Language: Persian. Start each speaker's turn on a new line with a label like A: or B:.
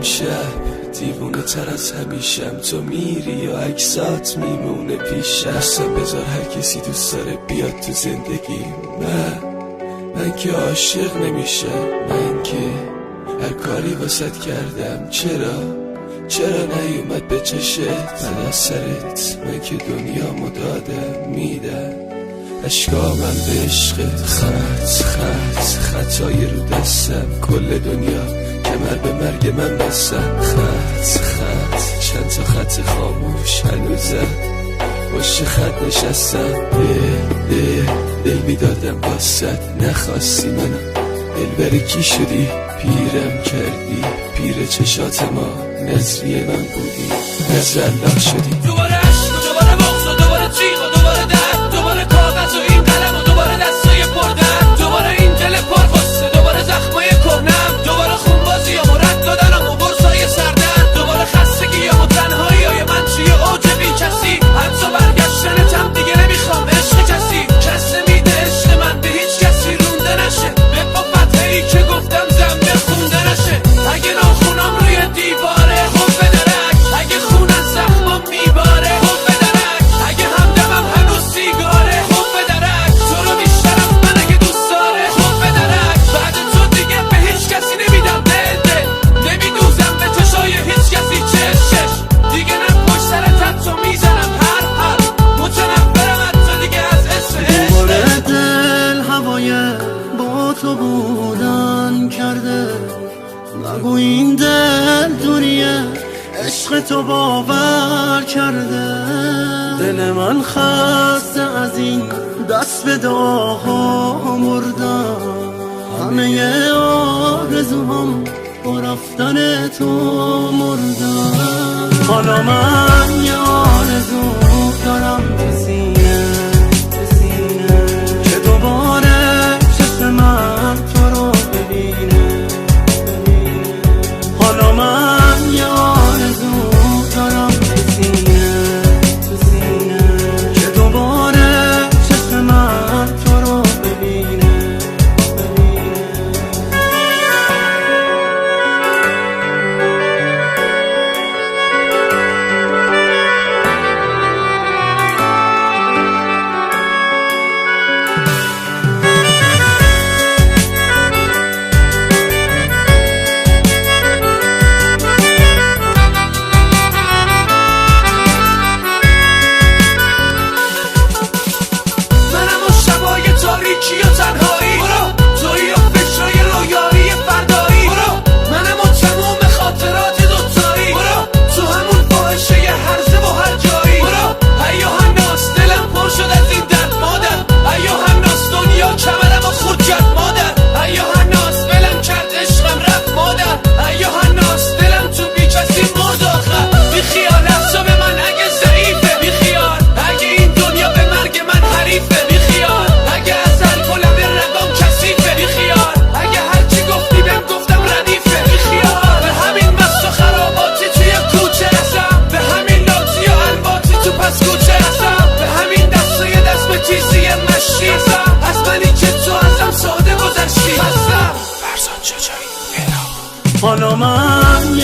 A: امشب دیوونه تر از همیشم، تو میری یا عکسات میمونه پیشم. دستم بذار هر کسی دوست داره بیاد تو زندگی. من که عاشق نمیشم، من که هر کاری واسد کردم. چرا نیومد به چشت من از سرت؟ من که دنیامو دادم میدم، اشکامم به عشقت. خطای رو دستم، کل دنیا کمر به مرگ من بستم. چند تا خط خاموش هنوزم پشت خط نشستم. دل میدادم واسد، نخواستی منو دلبر کی شدی؟ پیرم کردی، پیر چشات ما نظری من بودی، نزرلق شدی.
B: دوباره عشق و دوباره بغض و دوباره تیغ و دوباره درد، دوباره کاغذ و این قلم و دوباره دستای پردرد، دوباره این دل پرغصه، دوباره زخمای کهنم، دوباره خونبازیام و رد دادنم و برسای سردرد، دوباره خستگیام و تنهاییای من توی اوج بی کسی. حتی برگشتنتم دیگه نمیخوام، عشق کس نمیده عشق من به هیچ کسی رونده نشه. به فتحه ای که گفتم زنبه خونده نشه. اگه ناخونم روی دیواره خب بدرک، اگه خونن زخمم میباره خب بدرک، اگه همدمم هنوز سیگاره خب بدرک، تو رو بیشترم من اگه دوست داره خب بدرک. بعد تو دیگه به هیچ کسی نمیدم دل نمیدوزم به چشای هیچ کسی چش دیگه. نه پشت سرت حتی میزنم هر متنفرم حتی دیگه از اسم
C: دوباره دل هوای با تو بودن کرده. نگو این دل دوریه، عشق تو باور کرده. دل من خسته از این دست به دعاها مردم. همه آرزوهام با رفتن تو مردم. حالا من یه آرزو دارم به سینه که دوباره چشم من تو رو ببینه. حالا من یه آرزو دارم به سینه که دوباره چشم من تو رو ببینه. حالا من